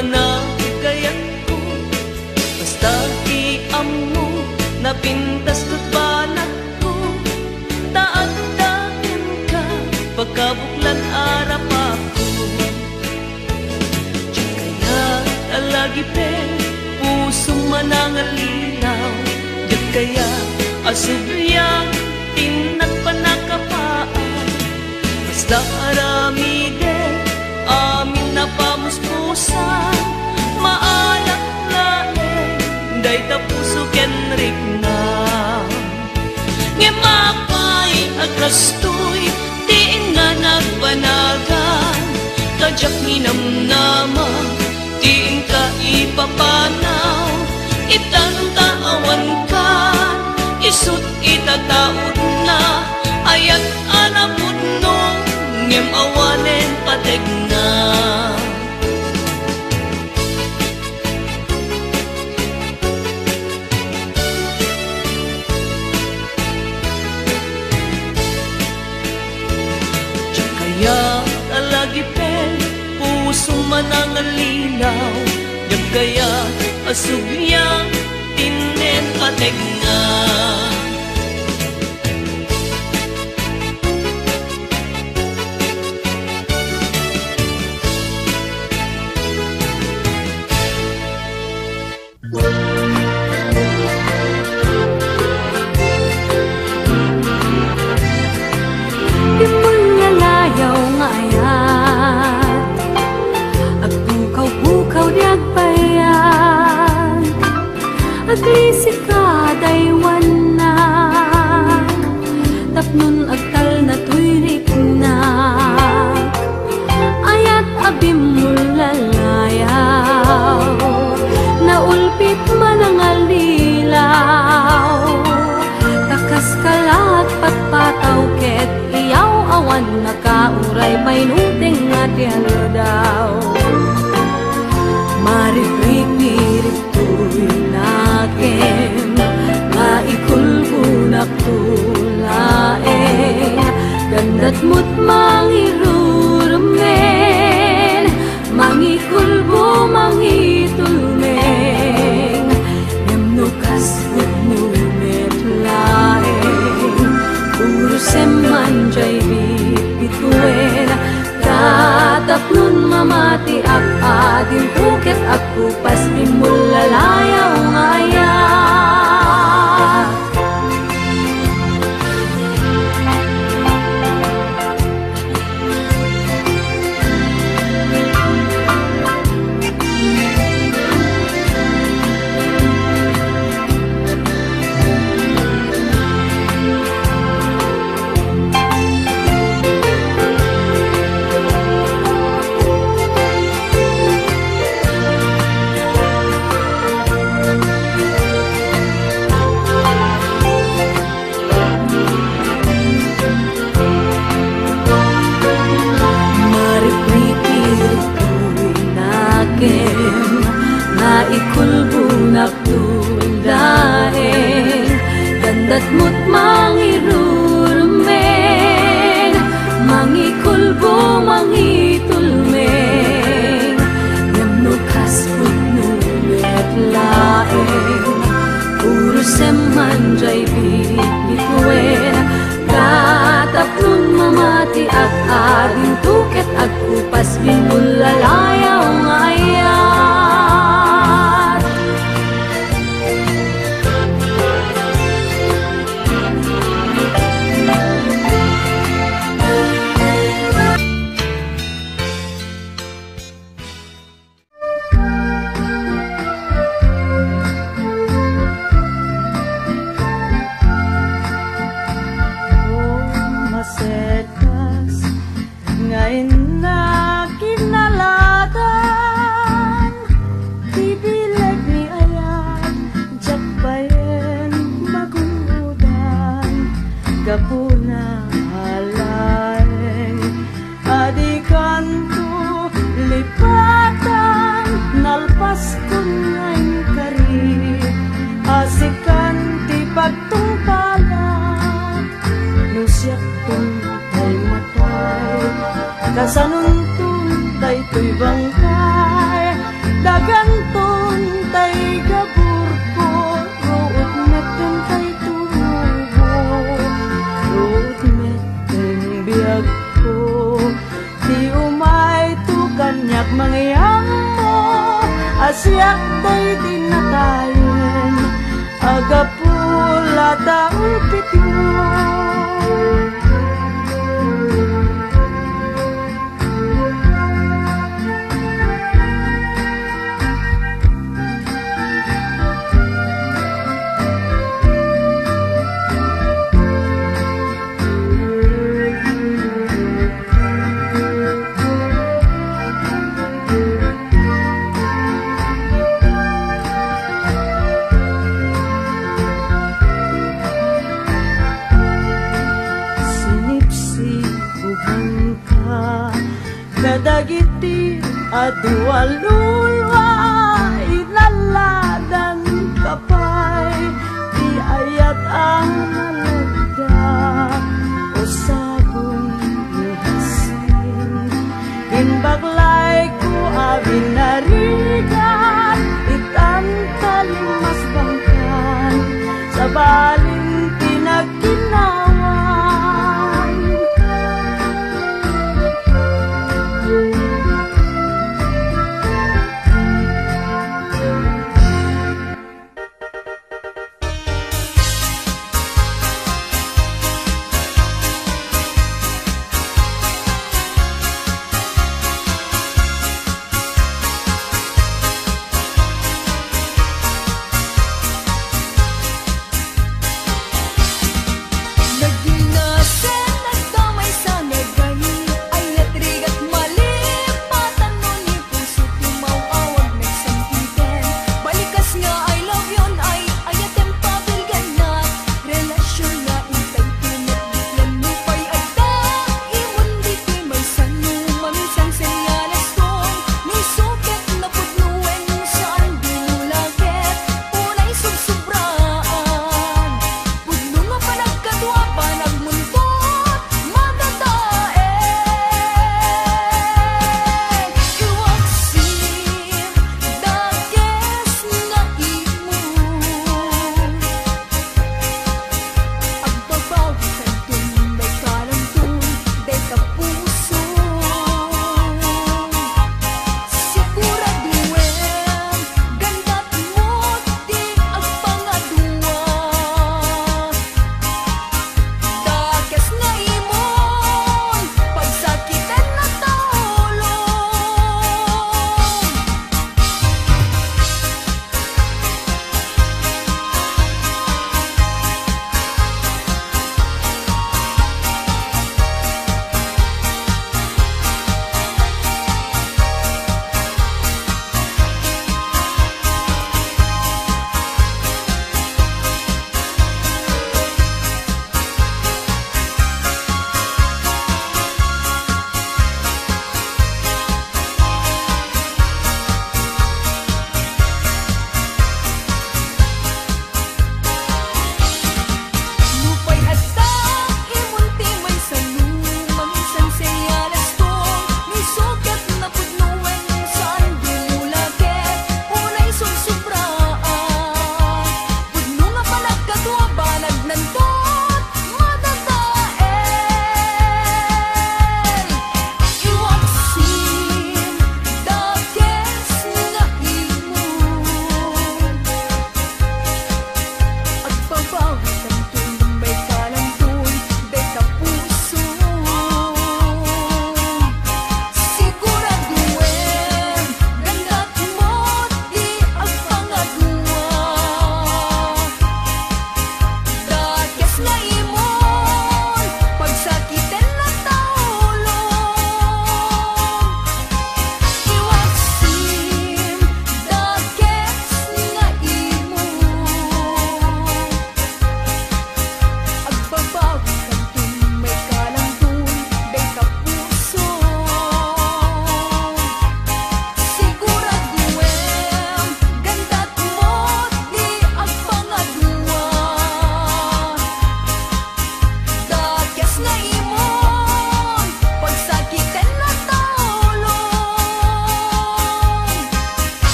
managayat ko, basta iammo napintas ko't banat ko, taagdagan ka pagkabuklan arap ako. Di kaya talagi pe puso manangalilaw, di kaya asubyang tinat panakapaan, basta aramide amin na pamuspusan, maalat lae day tapuso kenrik na. Ngemapay agrastoy tiin nga nagpanagan, kajak ninamnama tiin ka ipapanaw, itanong taawan ka isut itataod na, ayat anapod nung ngem awanen pateg na. Di kaya talagi pen puso manangalilaw, di kaya asubyang tinen pateg na. Aglisik ka daywan na, tapnon agtal na tuyrik na, ayat abim mulalayaw, naulpit manangalilaw, takas kalat patpataw ket iyaw awan nakauray painuteng nga daw. Mariprik-mirip tuy nakem, nga ikulbunak tulaeng, gandat mo't mangirurumen, mangikulbo mangitulmeng, yamnukas mo't numet laeng, puro semanjay bipituen, tatapnon mamati ak adin puket aku pas bimulalayaw ngayat. Nga ikulbunak tuldaeng, gandat mo't mangirurumen, mangikulbo mangitulmeng, yamnukas mo't numet laeng, puro semanjay bipituen, katapnon mamati at ading tuket agkupas binulalayaw ngayat. Kapuna halaeng adikanto lipatan nalpas kong ngayon kari asikan ti pagtungpala nusyak kong ay matay kasanuntun daytoy bangkay daganton tay gabur ko, root meten tay turubo, root meten biyag ko, di umay tu kanyak mangyang mo, asyak tay dinatayin, agapula taulpit mo. Kadagiti adualulwa inaladang kapay di ayat ang nalagda o sabon ni hasin inbaglay ko abin narigat itantaling bangkan sa baling pinagkinawan.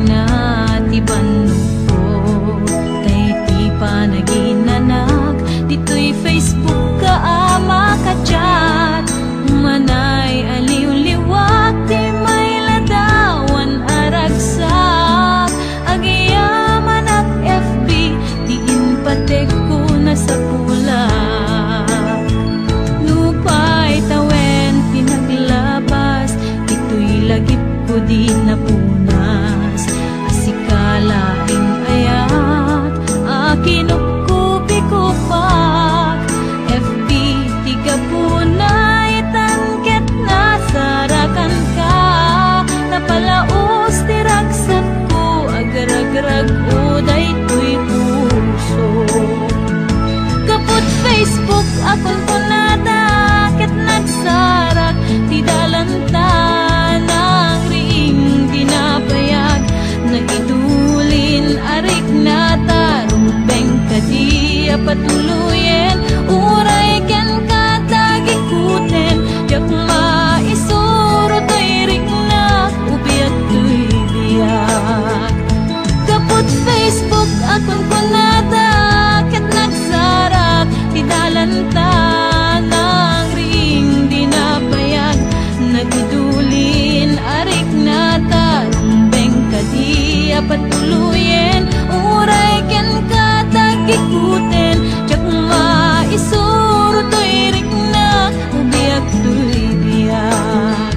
na ti panuko tay ti panaginanak dito'y Facebook ka makachat manay aliw-liwak ti may ladawan aragsak agiyaman at FB ti inpatek ko na sa pulak nupay tawen pinaglabas dito'y lagip ko di napunas asikalaing ayat akinukkupi ko pak FB tiga punay tangket na sarakan ka napalaos tiragsak ko agar-agrag uday tuy puso kaput Facebook akon ko nadakit nagsarak ti dalantan ang ring dinapayag na idulin arik na tarubeng kadi patuluyen uray ken katagikuten yak maisuro to'y ring na ubiyak to'y biyak kaput Facebook akon ko nadakit nagsarak ti dalantan ang ring dinapayag nagidulin arik na tarumbeng kadi patuluyen uray ken katagikuten jak maisuro to'y ring na ubiyak to'y biyak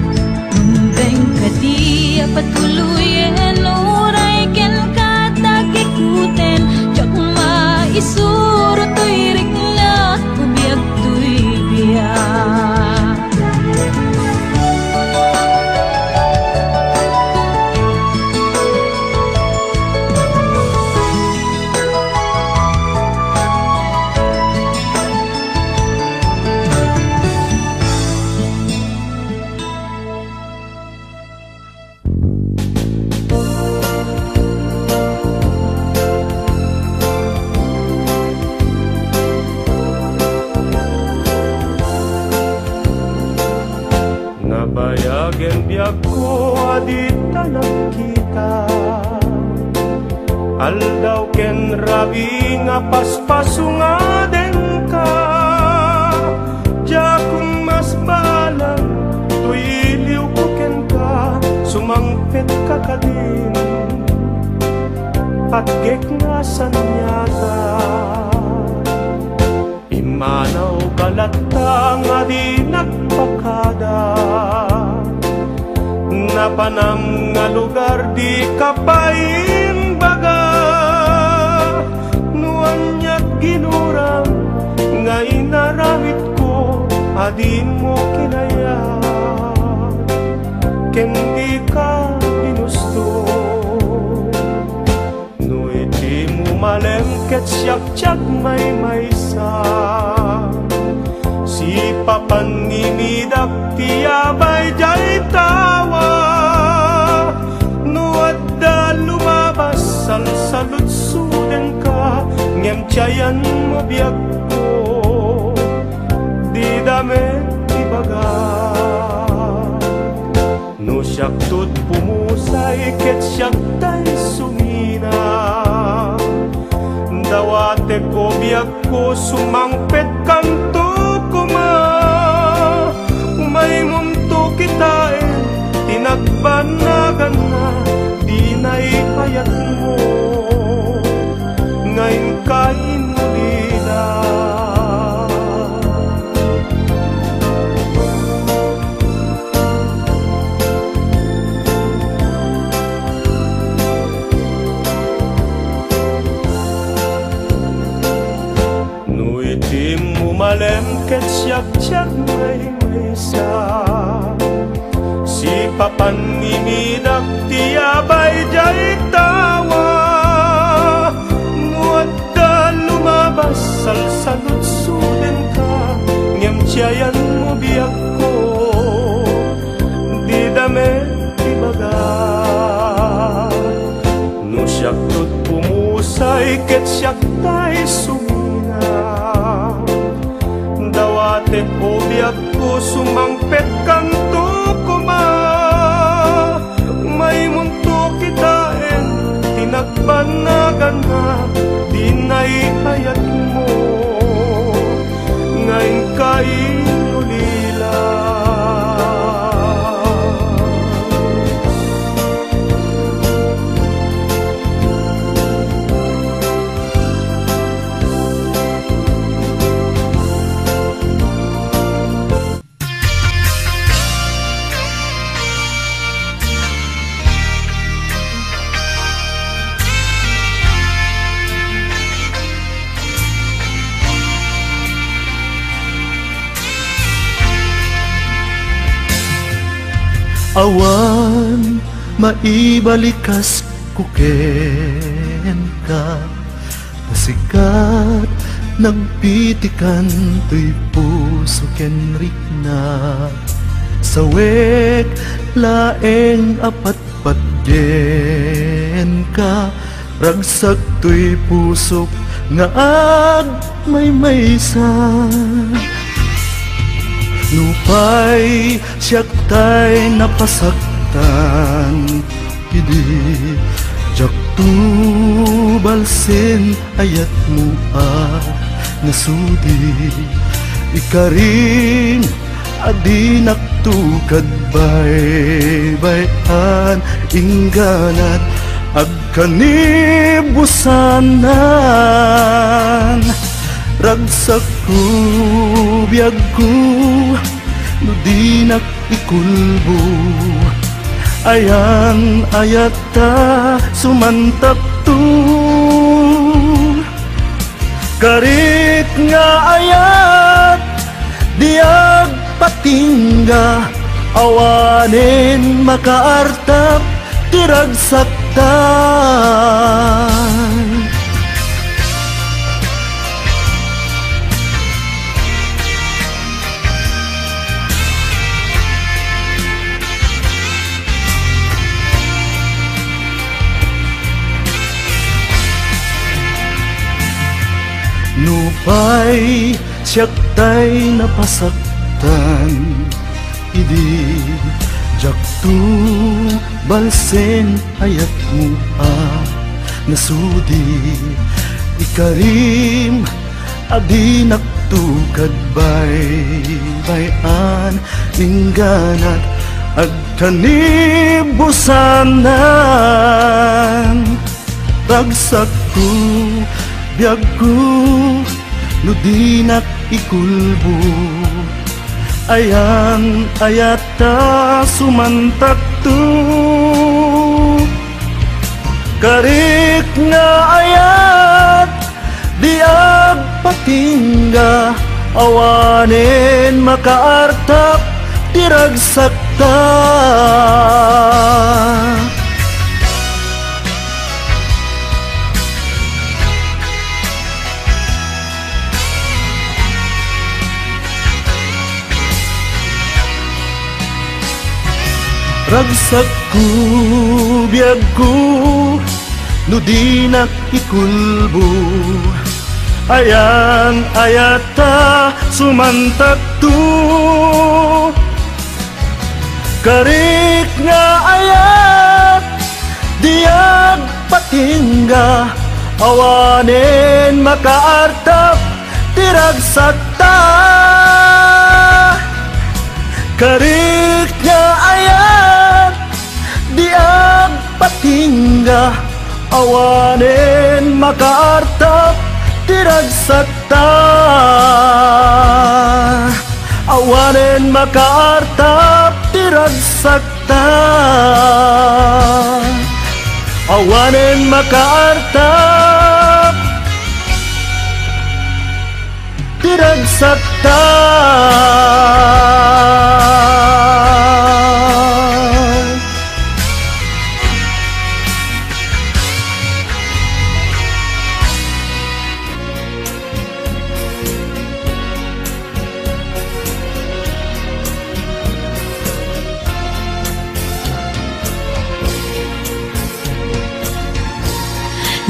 rumbeng kadi patuluyen uray ken katagikuten jak maisuro to'y ring na ubiyak to'y biyak Nabayagen biyak ko adita nagkita aldaw ken rabi nga paspaso nga den ka jakong mas balang tuyiliw ko ken ka sumangpet ka kadin patgek nga sanyata imanaw kalata nga di nagpakada napanam nga lugar di kapain baga nuan niya't ginurang nga inarawit ko adin mo kinaya ken di ka ginusto no iti mo malengket siyak may maysa si papanimidak tiyabay jay tawa nuad da lumabas salsalud suden ka ngem tiyayan mo biyak ko di damit ibaga no siyak tut pumusay ket siyak tay sumina dawate ko biyak ko sumangpet kanto may munto kitain tinagbanagan na di naipayat mo ngayon kain muli na no itim mo malemket siyak may si papanimidak tiyabay jay tawa muat da lumabas salsalud suden ka ngem tiyayan mo biyak ko di damit ibaga no siyak tut pumusay ket siyak tay sumina dawate ko biyak ko sumangpet kanto kuma may munto kitain na di naihayat mo ngayon kay ulila. Awan, maibalikas ko ken ka. Nasikat, nagpitikan to'y puso ken rikna. Sawek, laeng apat patgen ka. Ragsak to'y pusok nga ag may maysa. Lupay siyak tay napasaktan, hindi jak tubalsin ayat mo nasudi. Ikaring adi naktukad bay-bayan ingganat agkanibusanan. Ragsak ko, biyag ko, no di nakikulbo. Ayan ayata sumantak to. Karit nga ayat, diag patingga. Awanin makaartap, tiragsaktan. Nupay siyak tay napasaktan, idi jak tu balsen ayat mo nasudi. Ikarim adi naktukad bay-bayan ingganat agkanibusanan. Ragsak ko, biyag ko, no di nakikulbo. Ayan ayata sumantak to. Karik nga ayat, diag patingga. Awanin makaartap, tiragsakta. Ragsak ko, biyag ko, no di nakikulbo. Ayan ayata sumantak to. Karik nga ayat, diag patingga. Awanin makaartap, tiragsakta. Karik nga ayat, diag patingga. Awanin makaartap, tiragsakta. Awanin makaartap, tiragsakta. Awanin makaartap, tiragsakta.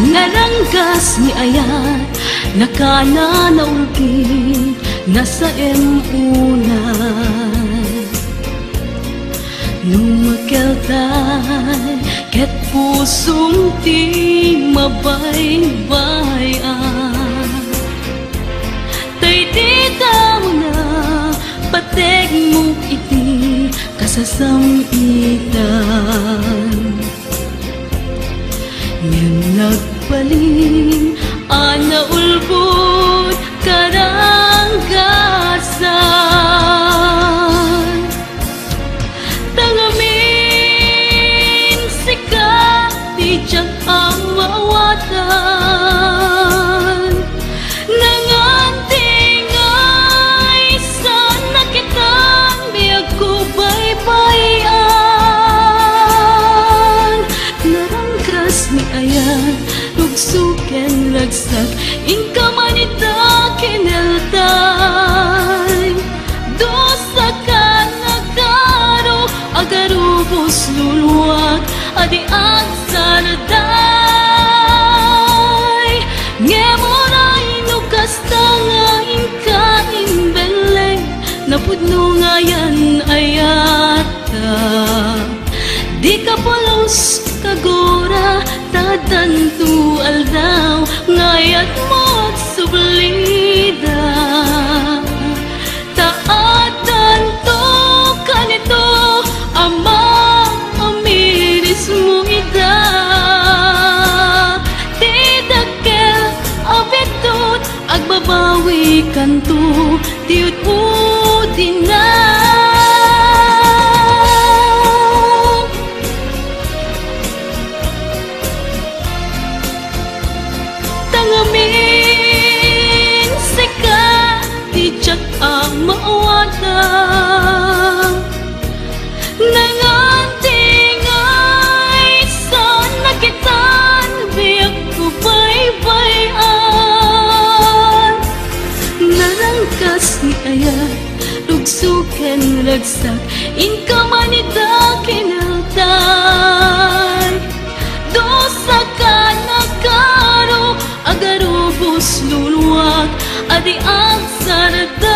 Naranggas ni ayat, nakana naulgit, nasa emunan. Lumakeltay, ket pusong ti mabaybayan. Tay tita mo na pateg mo iti kasasamitan. Ngayon nagpaling ana ulbod karanggasan. Tangamin sika di tiyak ang maawatan. Nangantingay sana kitang biyag ko baybayan. Narangkras mi ayan nugsuken lagsak inka manita kineltay. Dosa ka nagkaro agarubos luluwag adi ang saraday. Ngemoray nukas tangain ka imbeleng napudno ngayan ayata. Di ka polos kagora tadantu aldaw ngayat mo at sublida. Taatan to kanito ama amiris mo ida. Tidakel abitut agbabawi kanto tiut udin na. Tangamin sika tijak ang maawatan. Nangantingay sana kitan biyag ko baybayan. Narangkas ni ayat rugsuken lagsak inka manita kinaltay. Dosa ka nagkaro agarubos luluwag adi ang saraday.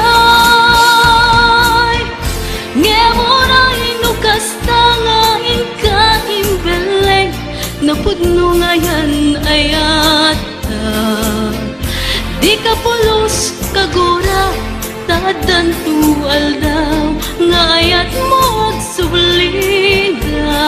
Ngemoray nukas tangain ka imbeleng napudno ngayan ayata. Di ka polos kagora tadantu aldaw ngayat mo agsublida.